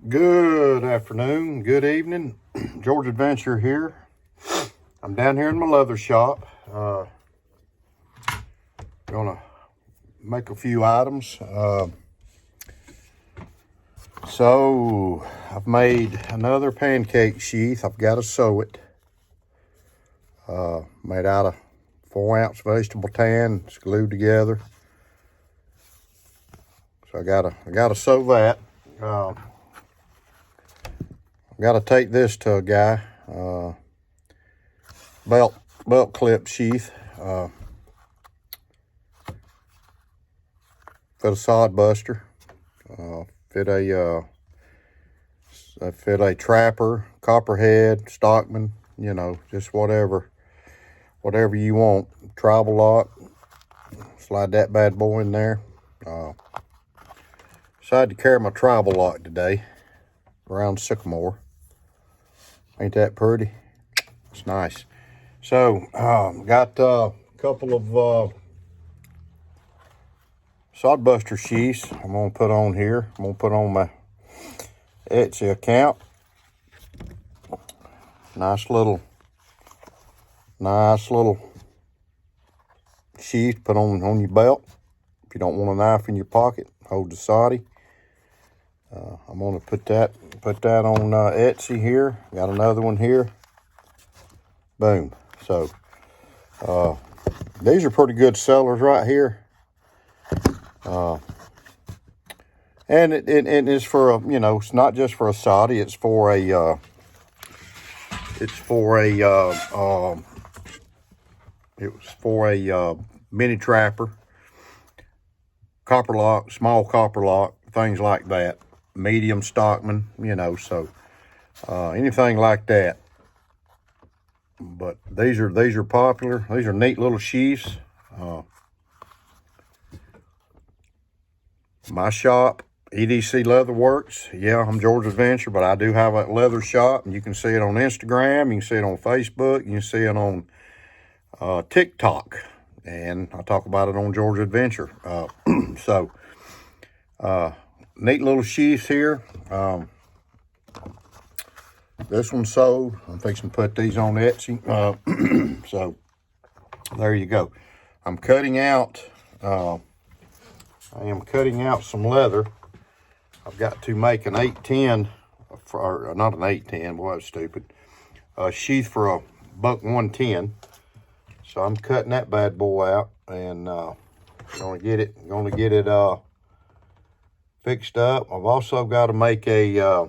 Good afternoon, good evening. George Adventure here. I'm down here in my leather shop. Gonna make a few items. So I've made another pancake sheath. I've got to sew it. Made out of 4-ounce vegetable tan. It's glued together. So I gotta sew that. Got to take this to a guy. Belt clip sheath. Fit a sod buster. Fit a trapper, copperhead, stockman. You know, just whatever you want. Tribal lock. Slide that bad boy in there. Decided to carry my tribal lock today around Sycamore. Ain't that pretty? It's nice. So, got a couple of sodbuster sheaths I'm going to put on here. I'm going to put on my Etsy account. Nice little sheath, put on your belt. If you don't want a knife in your pocket, hold the soddy. I'm going to put that on Etsy here. Got another one here. Boom. So these are pretty good sellers right here. And it's for a, you know, it's not just for a soddy. It's for a mini trapper, copper lock, small copper lock, things like that. Medium stockman, you know, so anything like that. But these are popular. These are neat little sheaths. My shop, EDC Leather Works. Yeah, I'm George Adventure, but I do have a leather shop, and you can see it on Instagram. You can see it on Facebook. You can see it on TikTok, and I talk about it on George Adventure. So, neat little sheaths here. This one's sold. I'm fixing to put these on Etsy. So there you go. I'm cutting out. I am cutting out some leather. I've got to make an 810, or not an 810. Boy, that's stupid. A sheath for a buck 110. So I'm cutting that bad boy out and gonna get it fixed up. I've also got to make a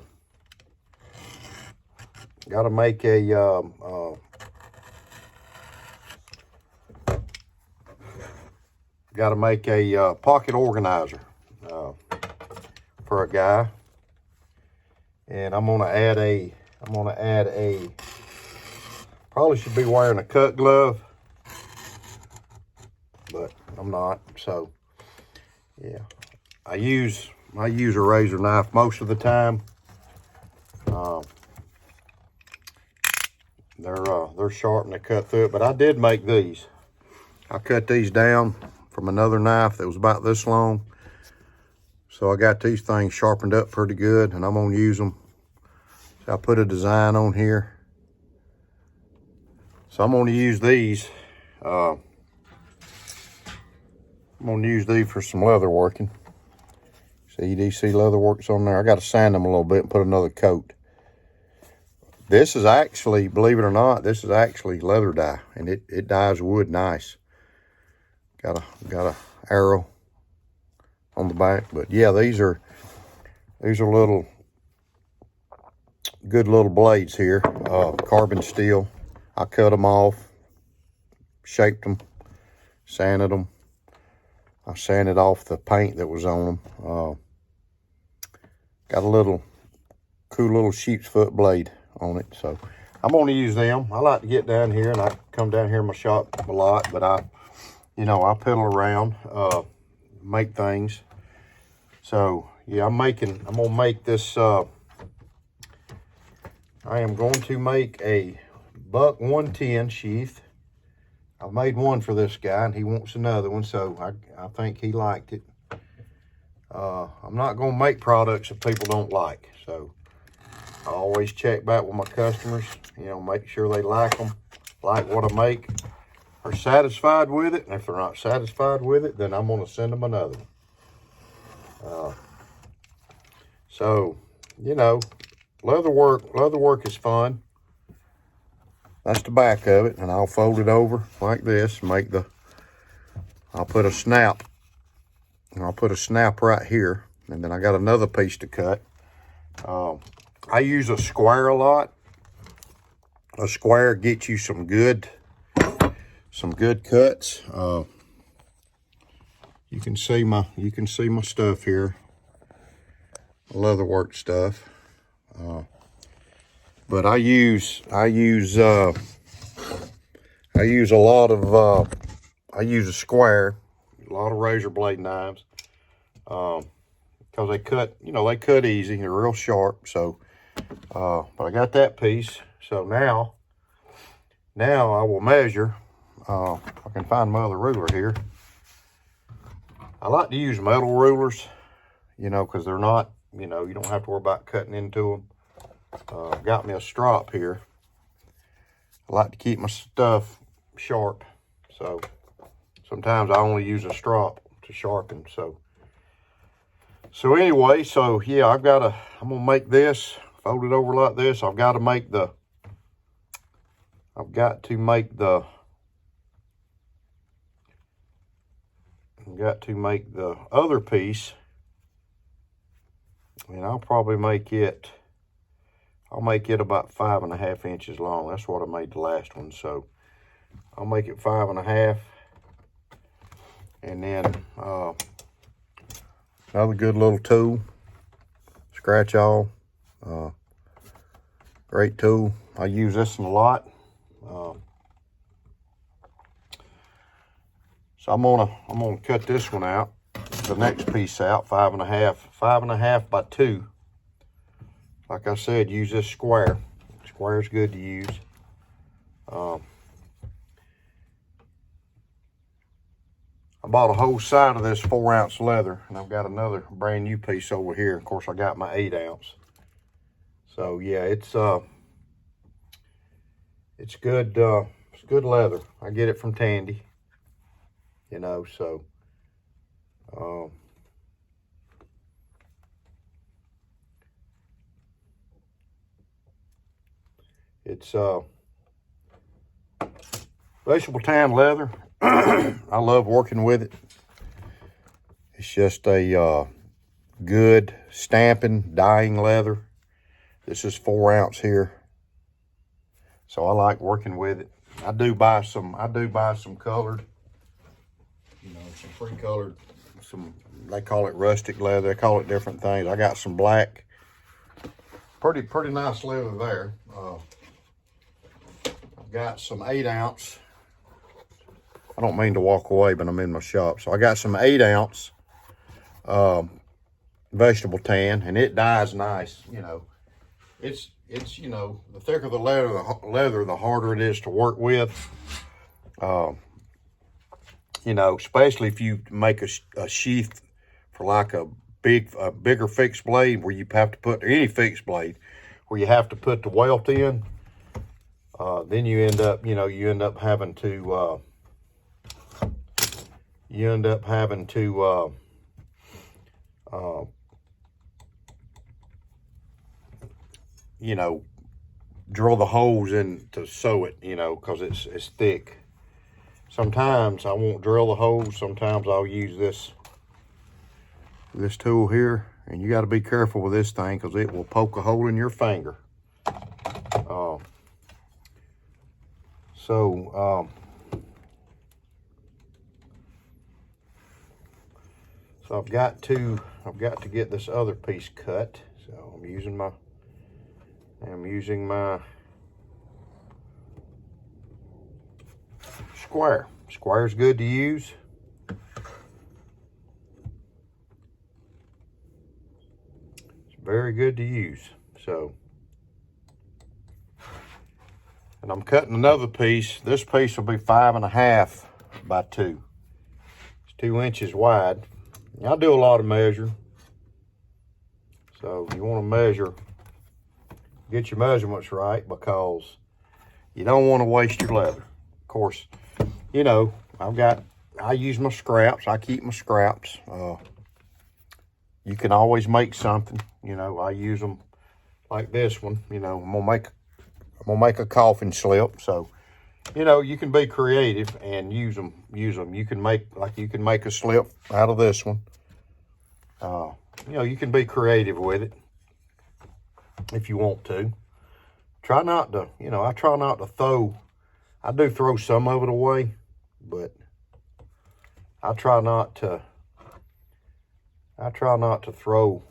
pocket organizer for a guy, and I'm gonna add a probably should be wearing a cut glove, but I'm not. So yeah, I use a razor knife most of the time. They're sharp and they cut through it, but I did make these. I cut these down from another knife that was about this long. So I got these things sharpened up pretty good, and I'm gonna use them. So I put a design on here. So I'm gonna use these. I'm gonna use these for some leather working. See, EDC Leather Works on there. I gotta sand them a little bit and put another coat. This is actually, believe it or not, this is actually leather dye, and it dyes wood nice. Got a arrow on the back, but yeah, these are little good little blades here. Carbon steel. I cut them off, shaped them, sanded them. I sanded off the paint that was on them. Got a little cool little sheep's foot blade on it, so I'm going to use them. I like to get down here, and I come down here in my shop a lot, but I piddle around, make things. So yeah, I'm gonna make this. I am going to make a buck 110 sheath. I've made one for this guy, and he wants another one, so I think he liked it. I'm not going to make products that people don't like. So I always check back with my customers, you know, make sure they like them, like what I make, are satisfied with it. And if they're not satisfied with it, then I'm going to send them another one. So, you know, leather work is fun. That's the back of it. And I'll fold it over like this, I'll put a snap. And I'll put a snap right here. And then I got another piece to cut. I use a square a lot. A square gets you some good cuts. You can see my stuff here, leatherwork stuff. But I use a square, a lot of razor blade knives, because they cut easy. They're real sharp. So, but I got that piece. So now I will measure. If I can find my other ruler here. I like to use metal rulers, you know, because they're not, you know, you don't have to worry about cutting into them. Got me a strop here. I like to keep my stuff sharp, so sometimes I only use a strop to sharpen. So anyway, so yeah, I'm gonna make this, fold it over like this. I've got to make the other piece, and I'll make it about 5.5 inches long. That's what I made the last one. So I'll make it 5.5. And then another good little tool, scratch all. Great tool. I use this one a lot. So I'm gonna cut this one out, the next piece out, 5.5 by 2. Like I said, use this square. Square is good to use. I bought a whole side of this 4-ounce leather, and I've got another brand new piece over here. Of course, I got my 8-ounce. So yeah, it's good. It's good leather. I get it from Tandy. You know, so it's vegetable tan leather. I love working with it. It's just a good stamping, dyeing leather. This is 4-ounce here, so I like working with it. I do buy some colored, you know, some pre-colored, they call it rustic leather. They call it different things. I got some black, pretty nice leather there. I've got some 8-ounce. I don't mean to walk away, but I'm in my shop. So I got some 8-ounce vegetable tan, and it dyes nice. You know, it's you know, the thicker the leather, the harder it is to work with. You know, especially if you make a sheath for like a bigger fixed blade, where you have to put any fixed blade where you have to put the welt in. Then you end up having to you know, drill the holes in to sew it, you know, because it's thick. Sometimes I won't drill the holes. Sometimes I'll use this tool here, and you got to be careful with this thing because it will poke a hole in your finger. So I've got to get this other piece cut. So I'm using my square. Square is good to use. It's very good to use. So, and I'm cutting another piece. This piece will be 5.5 by 2. It's 2 inches wide. I do a lot of measuring. So you want to measure, get your measurements right, because you don't want to waste your leather. Of course, you know, I use my scraps. I keep my scraps. You can always make something. You know, I use them like this one. You know, I'm gonna make a coffin slip. So, you know, you can be creative and use them. You can make a slip out of this one. You know, you can be creative with it if you want to. Try not to, you know, I try not to throw. I do throw some of it away, but I try not to throw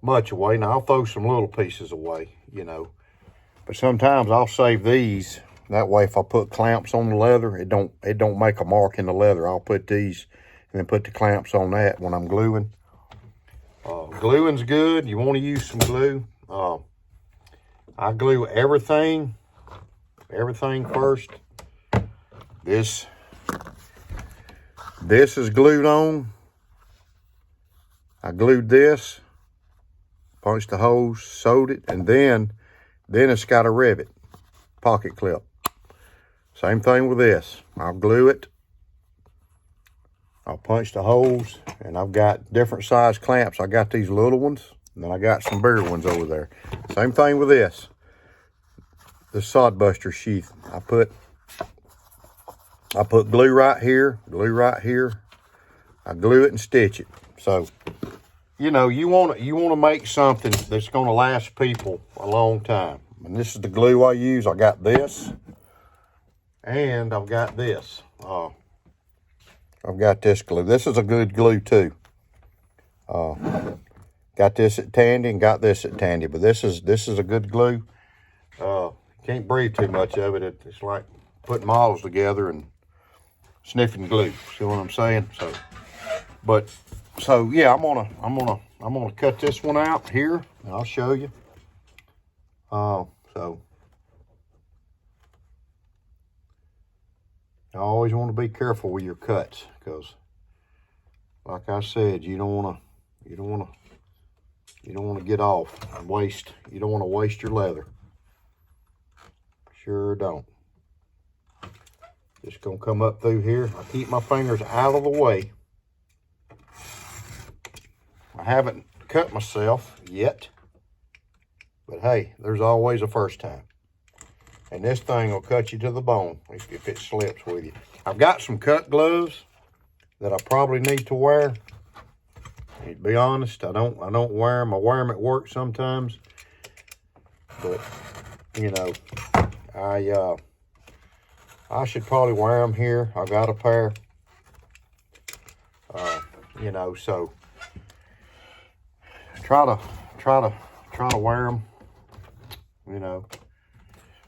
much away. Now, I'll throw some little pieces away, you know. But sometimes I'll save these. That way, if I put clamps on the leather, it don't make a mark in the leather. I'll put these and then put the clamps on that when I'm gluing. Gluing's good. You want to use some glue. I glue everything first. This is glued on. I glued this, punched the holes, sewed it, and then it's got a rivet, pocket clip. Same thing with this. I'll glue it. I'll punch the holes, and I've got different size clamps. I got these little ones, and then I got some bigger ones over there. Same thing with this. The sod buster sheath. I put glue right here, glue right here. I glue it and stitch it. So, you know, you want to make something that's going to last people a long time. And this is the glue I use. I got this, and I've got this. I've got this glue. This is a good glue too. Got this at Tandy and got this at Tandy, but this is a good glue. Can't breathe too much of it. It's like putting models together and sniffing glue. See what I'm saying? So yeah, I'm gonna cut this one out here, and I'll show you. So you always want to be careful with your cuts, because, like I said, you don't want to get off and waste. You don't want to waste your leather. Sure don't. Just gonna come up through here. I keep my fingers out of the way. I haven't cut myself yet, but hey, there's always a first time. And this thing will cut you to the bone if it slips with you. I've got some cut gloves that I probably need to wear. To be honest, I don't wear them. I wear them at work sometimes, but you know, I should probably wear them here. I got a pair. You know, so try to wear them. You know.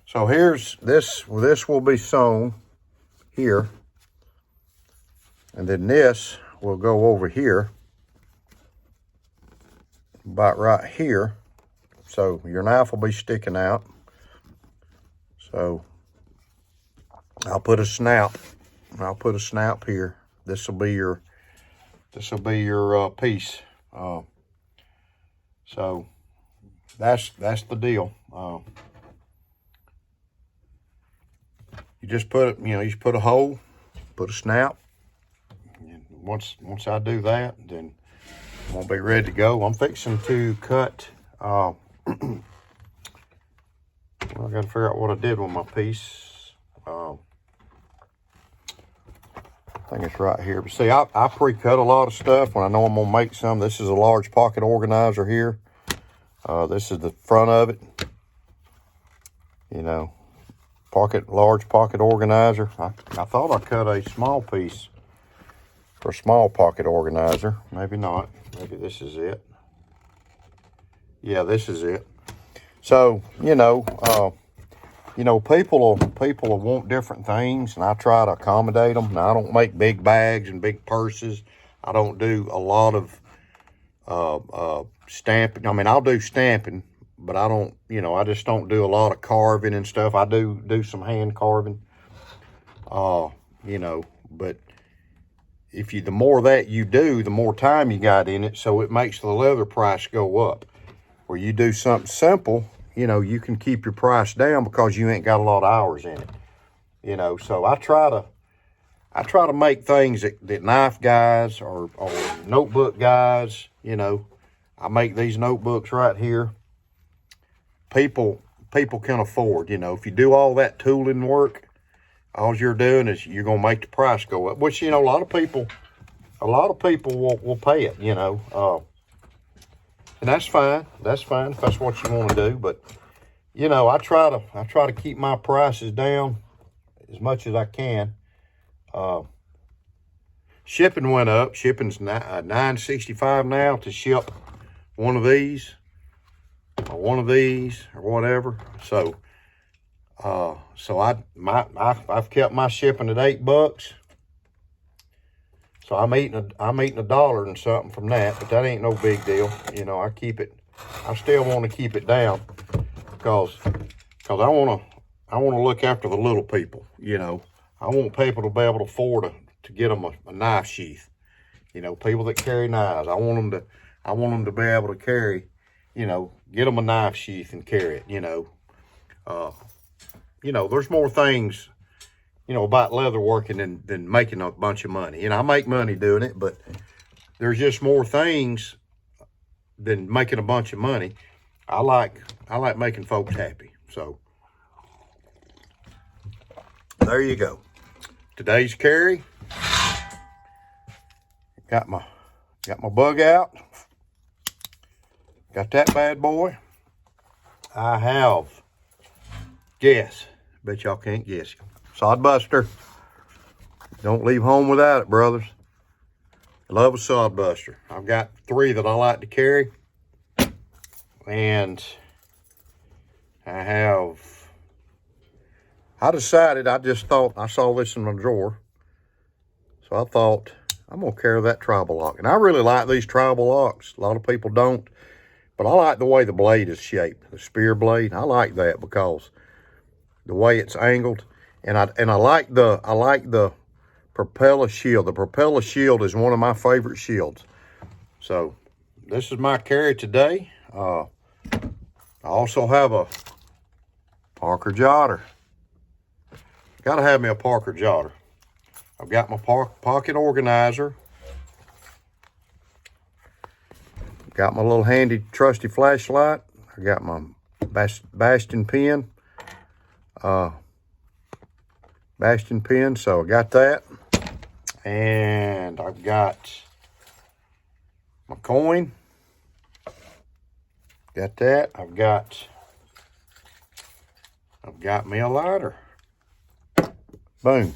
So here's this. This will be sewn here, and then this will go over here, about right here. So your knife will be sticking out. So I'll put a snout. I'll put a snout here. This will be your piece. So that's the deal. You just put it, you know, you just put a hole, put a snout. And once I do that, then I'm gonna be ready to go. I'm fixing to cut. I gotta figure out what I did with my piece. I think it's right here. But see, I pre-cut a lot of stuff when I know I'm gonna make some. This is a large pocket organizer here. This is the front of it. You know, large pocket organizer. I thought I cut a small piece for a small pocket organizer. Maybe not. Maybe this is it. Yeah, this is it. So, you know, people will want different things, and I try to accommodate them. Now, I don't make big bags and big purses. I don't do a lot of stamping. I mean, I'll do stamping, but I don't, you know, I just don't do a lot of carving and stuff. I do some hand carving, you know, but the more that you do, the more time you got in it, so it makes the leather price go up. Where you do something simple, you know, you can keep your price down because you ain't got a lot of hours in it. You know, so I try to make things that knife guys or notebook guys, you know, I make these notebooks right here. People can afford, you know, if you do all that tooling work, all you're doing is you're going to make the price go up, which, you know, a lot of people will pay it, you know, and that's fine. That's fine if that's what you want to do. But, you know, I try to keep my prices down as much as I can. Shipping went up. Shipping's $9.65 now to ship one of these or whatever. So I've kept my shipping at $8. So I'm eating $1 and something from that, but that ain't no big deal. You know, I still want to keep it down because I want to look after the little people. You know, I want people to be able to afford to get them a knife sheath. You know, people that carry knives, I want them to be able to carry, you know, get them a knife sheath and carry it. You know, there's more things, you know, about leather working than making a bunch of money. You know, I make money doing it, but there's just more things than making a bunch of money. I like making folks happy. So there you go. Today's carry. Got my bug out. Got that bad boy. I have, guess, bet y'all can't guess. Sod buster. Don't leave home without it, brothers. I love a sod buster. I've got 3 that I like to carry. And I decided, I just thought, I saw this in my drawer. So I thought, I'm going to carry that tribal lock. And I really like these tribal locks. A lot of people don't. But I like the way the blade is shaped, the spear blade. I like that because the way it's angled. And I like the propeller shield. The propeller shield is one of my favorite shields. So this is my carry today. I also have a Parker Jotter. Got to have me a Parker Jotter. I've got my pocket organizer. Got my little handy trusty flashlight. I got my Bastion pen. Bastion pen, so I got that. And I've got my coin. Got that. I've got me a lighter. Boom.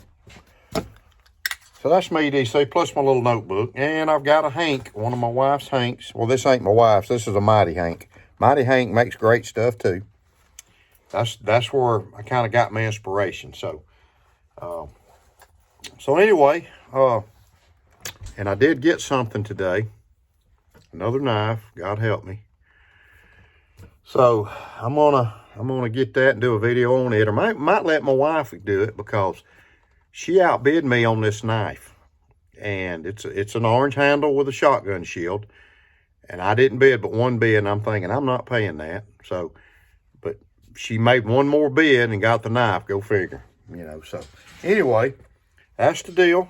So that's me, DC, plus my little notebook. And I've got a Hank, one of my wife's Hanks. Well, this ain't my wife's. This is a Mighty Hank. Mighty Hank makes great stuff, too. That's where I kind of got my inspiration. So anyway, and I did get something today. Another knife. God help me. So I'm gonna get that and do a video on it, or might let my wife do it because she outbid me on this knife. And it's an orange handle with a shotgun shield, and I didn't bid but one bid, and I'm thinking I'm not paying that. So, but she made one more bid and got the knife. Go figure, you know. So anyway, that's the deal.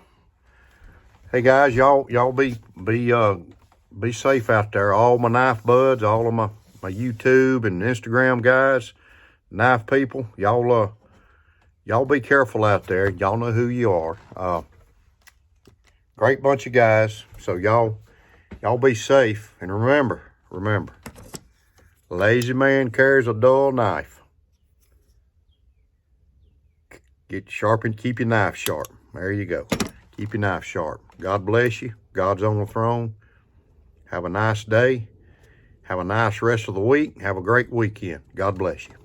Hey guys, y'all be safe out there. All my knife buds, all of my YouTube and Instagram guys, knife people, y'all be careful out there. Y'all know who you are. Great bunch of guys. So y'all be safe. And remember, lazy man carries a dull knife. Get sharp and keep your knife sharp. There you go. Keep your knife sharp. God bless you. God's on the throne. Have a nice day. Have a nice rest of the week. Have a great weekend. God bless you.